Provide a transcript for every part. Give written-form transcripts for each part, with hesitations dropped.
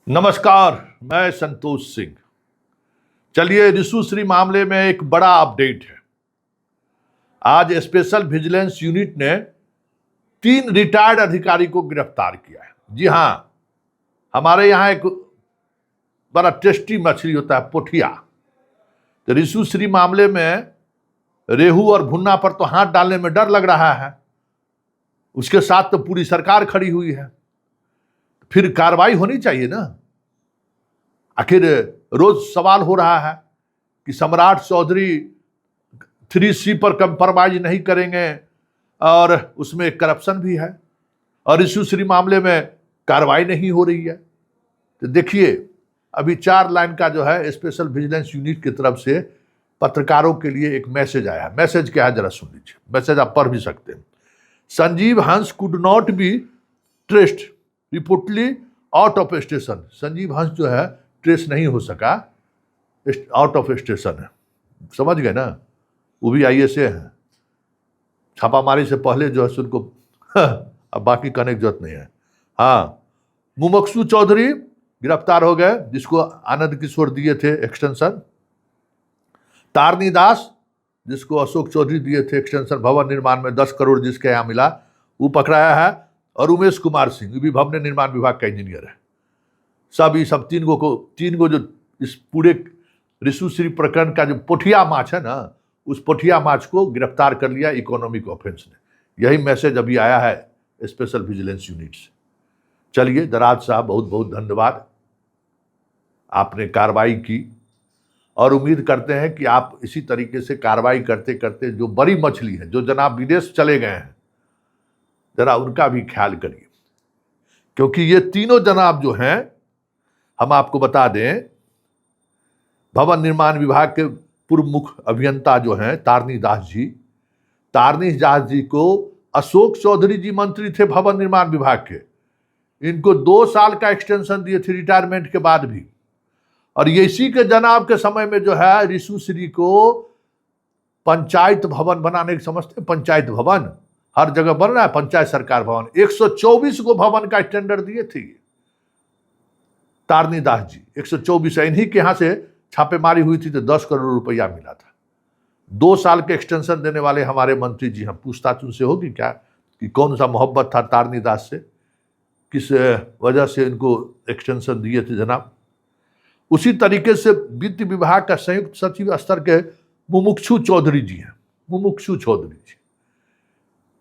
नमस्कार, मैं संतोष सिंह। चलिए, रिशुश्री मामले में एक बड़ा अपडेट है। आज स्पेशल विजिलेंस यूनिट ने 3 रिटायर्ड अधिकारी को गिरफ्तार किया है। जी हां, हमारे यहां एक बड़ा टेस्टी मछली होता है पोठिया। तो रिशुश्री मामले में रेहू और भुन्ना पर तो हाथ डालने में डर लग रहा है, उसके साथ तो पूरी सरकार खड़ी हुई है। फिर कार्रवाई होनी चाहिए ना। आखिर रोज सवाल हो रहा है कि सम्राट चौधरी 3C पर कंप्रोमाइज नहीं करेंगे और उसमें करप्शन भी है, और रिशुश्री मामले में कार्रवाई नहीं हो रही है। तो देखिए, अभी 4 लाइन का जो है स्पेशल विजिलेंस यूनिट की तरफ से पत्रकारों के लिए एक मैसेज आया है। मैसेज क्या है जरा सुन लीजिए। मैसेज आप पढ़ भी सकते हैं। Sanjeev Hans could not be traced reportedly out of station. Sanjeev Hans जो है ट्रेस नहीं हो सका, आउट ऑफ स्टेशन है। समझ गए ना, वो भी ISA हैं। छापामारी से पहले जो है उनको अब बाकी कहने की जरूरत नहीं है। हाँ, मुमुक्षु चौधरी गिरफ्तार हो गए, जिसको आनंद किशोर दिए थे एक्सटेंशन। तारनी दास, जिसको अशोक चौधरी दिए थे एक्सटेंशन भवन निर्माण में 10 करोड़ जिसके यहाँ मिला, वो पकड़ाया है। और उमेश कुमार सिंह भी भवन निर्माण विभाग का इंजीनियर है। सब 3 गो जो इस पूरे रिशुश्री प्रकरण का जो पोठिया माछ है ना, उस पोठिया माछ को गिरफ्तार कर लिया इकोनॉमिक ऑफेंस ने। यही मैसेज अभी आया है स्पेशल विजिलेंस यूनिट से। चलिए, दराज साहब बहुत बहुत धन्यवाद, आपने कार्रवाई की, और उम्मीद करते हैं कि आप इसी तरीके से कार्रवाई करते करते जो बड़ी मछली है, जो जनाब विदेश चले गए हैं, जरा उनका भी ख्याल करिए। क्योंकि ये तीनों जनाब जो हैं, हम आपको बता दें, भवन निर्माण विभाग के पूर्व मुख्य अभियंता जो हैं तारनी दास जी को अशोक चौधरी जी मंत्री थे भवन निर्माण विभाग के। इनको 2 साल का एक्सटेंशन दिए थे रिटायरमेंट के बाद भी। और ये इसी के जनाब के समय में जो है रिशुश्री को पंचायत भवन बनाने की, समझते हैं पंचायत भवन हर जगह बन रहा है, पंचायत सरकार भवन 124 को भवन का टेंडर दिए थे तारनी दास जी। 124 इन्हीं के यहां से छापेमारी हुई थी तो 10 करोड़ रुपया मिला था। 2 साल के एक्सटेंशन देने वाले हमारे मंत्री जी, हम पूछताछ उनसे होगी क्या कि कौन सा मोहब्बत था तारनी दास से, किस वजह से इनको एक्सटेंशन दिए थे जनाब। उसी तरीके से वित्त विभाग का संयुक्त सचिव स्तर के मुमुक्षु चौधरी जी हैं। मुमुक्षु चौधरी जी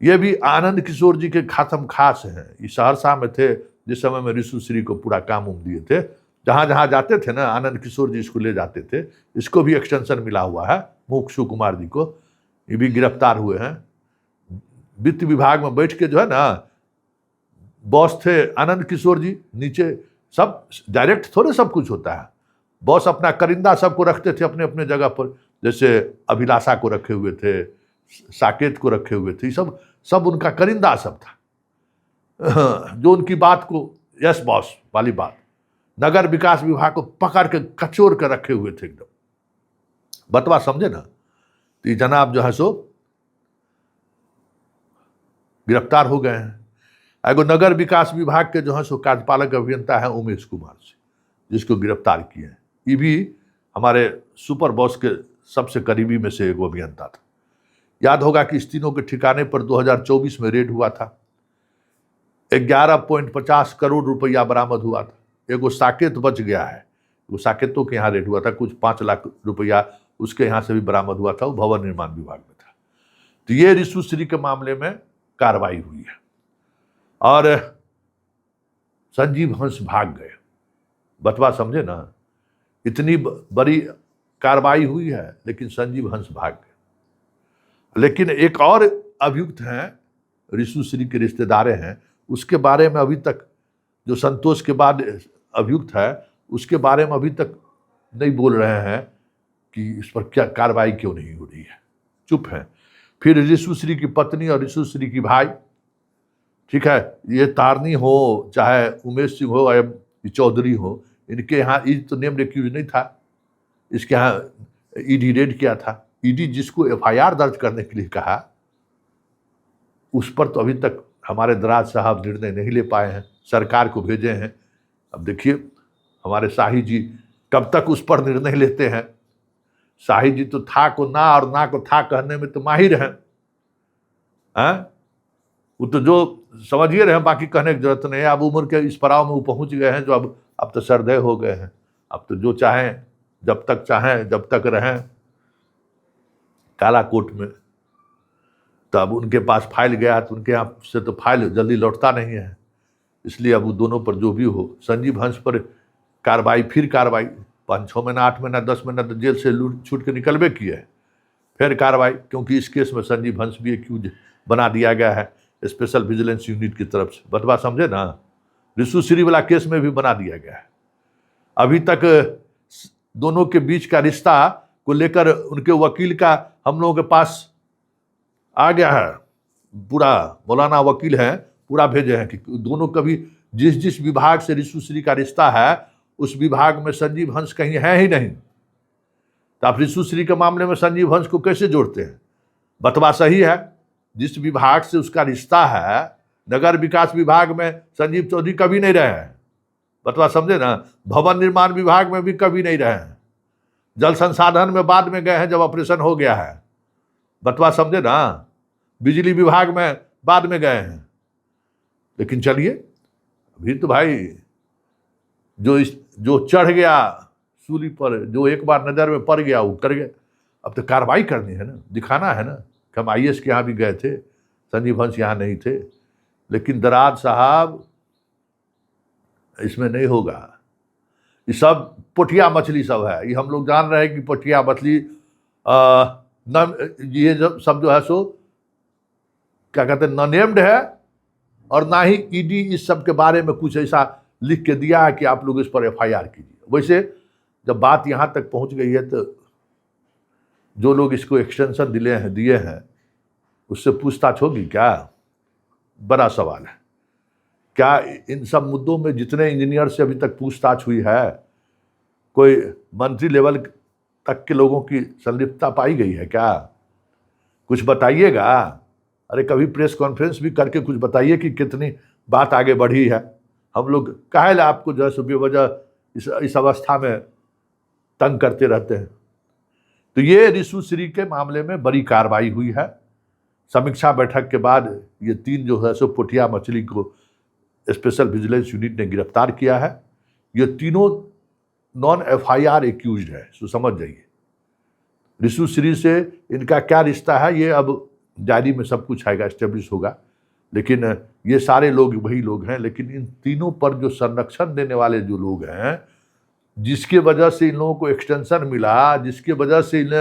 ये भी आनंद किशोर जी के खातम खास हैं। ये सहरसा में थे जिस समय में रिशुश्री को पूरा काम दिए थे। जहां जहां जाते थे ना, आनंद किशोर जी इसको ले जाते थे। इसको भी एक्सटेंशन मिला हुआ है, मुमुक्षु कुमार जी को। ये भी गिरफ्तार हुए हैं। वित्त विभाग में बैठ के जो है ना, बॉस थे आनंद किशोर जी, नीचे सब डायरेक्ट थोड़े सब कुछ होता है। बॉस अपना करिंदा सबको रखते थे अपने अपने जगह पर। जैसे अभिलाषा को रखे हुए थे, साकेत को रखे हुए थे, सब उनका करिंदा सब था। जो उनकी बात को यस बॉस वाली बात, नगर विकास विभाग को पकड़ के कचोर कर रखे हुए थे एकदम। बतवा समझे ना। तो ये जनाब जो है सो गिरफ्तार हो गए हैं। एगो नगर विकास विभाग के जो है सो कार्यपालक अभियंता है उमेश कुमार से, जिसको गिरफ्तार किए हैं। ये भी हमारे सुपर बॉस के सबसे करीबी में से एक अभियंता था। याद होगा कि इस तीनों के ठिकाने पर 2024 में रेड हुआ था। 11.50 करोड़ रुपया बरामद हुआ था। एगो साकेत बच गया है, वो साकेतों के यहाँ रेड हुआ था, कुछ 5 लाख रुपया उसके यहाँ से भी बरामद हुआ था, वो भवन निर्माण विभाग में था। तो ये रिशुश्री के मामले में कार्रवाई हुई है। और संजीव हंस भाग गए। बतवा समझे ना, इतनी बड़ी कार्रवाई हुई है लेकिन संजीव हंस भाग गए। लेकिन एक और अभियुक्त हैं, रिशुश्री के रिश्तेदार हैं, उसके बारे में अभी तक, जो संतोष के बाद अभियुक्त है, उसके बारे में अभी तक नहीं बोल रहे हैं कि इस पर क्या कार्रवाई क्यों नहीं हो रही है, चुप हैं। फिर रिशुश्री की पत्नी और रिशुश्री की भाई, ठीक है, ये तारनी हो चाहे उमेश सिंह हो या चौधरी हो, इनके यहाँ तो नेम एक्यूज नहीं था। इसके यहाँ ईडी रेड किया था। ईडी जिसको FIR दर्ज करने के लिए कहा, उस पर तो अभी तक हमारे दराज साहब निर्णय नहीं ले पाए हैं, सरकार को भेजे हैं। अब देखिए, हमारे शाही जी कब तक उस पर निर्णय लेते हैं। शाही जी तो था को ना और ना को था कहने में तो माहिर हैं। वो तो जो समझिए रहे हैं, बाकी कहने की जरूरत नहीं है। अब उम्र के इस पड़ाव में वो पहुंच गए हैं जो अब तो सरदय हो गए हैं। अब तो जो चाहें, जब तक चाहें, जब तक रहें काला कोट में। तो अब उनके पास फाइल गया तो उनके यहाँ से तो फाइल जल्दी लौटता नहीं है। इसलिए अब वो दोनों पर जो भी हो, संजीव हंस पर कार्रवाई, फिर कार्रवाई 5-6 महीना, 8 महीना, 10 महीना तो जेल से छूट के निकलबे किए, फिर कार्रवाई, क्योंकि इस केस में संजीव हंस भी एक्यूज बना दिया गया है स्पेशल विजिलेंस यूनिट की तरफ से। बतवा समझे ना, रिशु श्री वाला केस में भी बना दिया गया है। अभी तक दोनों के बीच का रिश्ता को लेकर उनके वकील का हम लोगों के पास आ गया है, पूरा मौलाना वकील हैं, पूरा भेजे हैं कि दोनों कभी जिस जिस विभाग से रिशु श्री का रिश्ता है उस विभाग में संजीव हंस कहीं है ही नहीं। तो आप रिशु श्री के मामले में संजीव हंस को कैसे जोड़ते हैं? बतवा सही है, जिस विभाग से उसका रिश्ता है, नगर विकास विभाग में संजीव चौधरी कभी नहीं रहे हैं। बतवा समझे ना, भवन निर्माण विभाग में भी कभी नहीं रहे हैं। जल संसाधन में बाद में गए हैं जब ऑपरेशन हो गया है। बतवा समझे ना, बिजली विभाग में बाद में गए हैं। लेकिन चलिए, अभी तो भाई जो चढ़ गया सूली पर, जो एक बार नजर में पड़ गया वो कर गया। अब तो कार्रवाई करनी है ना, दिखाना है ना कि हम IAS के यहाँ भी गए थे, संजीव हंस यहाँ नहीं थे। लेकिन दराज साहब, इसमें नहीं होगा। ये सब पोठिया मछली सब है। ये हम लोग जान रहे हैं कि पोठिया मछली ये सब जो है सो क्या कहते हैं, न नेम्ड है, और ना ही ED इस सब के बारे में कुछ ऐसा लिख के दिया है कि आप लोग इस पर FIR कीजिए। वैसे जब बात यहाँ तक पहुँच गई है तो जो लोग इसको एक्सटेंशन दिए हैं उससे पूछताछ होगी क्या? बड़ा सवाल है। क्या इन सब मुद्दों में जितने इंजीनियर से अभी तक पूछताछ हुई है, कोई मंत्री लेवल तक के लोगों की संलिप्तता पाई गई है क्या? कुछ बताइएगा। अरे कभी प्रेस कॉन्फ्रेंस भी करके कुछ बताइए कि कितनी बात आगे बढ़ी है। हम लोग काहे आपको जो है बेवजह इस अवस्था में तंग करते रहते हैं। तो ये रिशु श्री के मामले में बड़ी कार्रवाई हुई है। समीक्षा बैठक के बाद ये 3 जो है सो पोठिया मछली को स्पेशल विजिलेंस यूनिट ने गिरफ्तार किया है। ये तीनों नॉन FIR एक्यूज्ड है, सो समझ जाइए। रिशु श्री से इनका क्या रिश्ता है ये अब डायरी में सब कुछ आएगा, एस्टेब्लिश होगा। लेकिन ये सारे लोग वही लोग हैं। लेकिन इन तीनों पर जो संरक्षण देने वाले जो लोग हैं, जिसके वजह से इन लोगों को एक्सटेंशन मिला, जिसके वजह से इन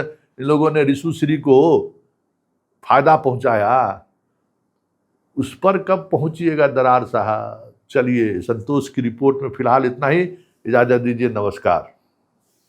लोगों ने रिशु श्री को फायदा पहुंचाया, उस पर कब पहुंचिएगा दरार साहब? चलिए, संतोष की रिपोर्ट में फिलहाल इतना ही। इजाजत दीजिए, नमस्कार।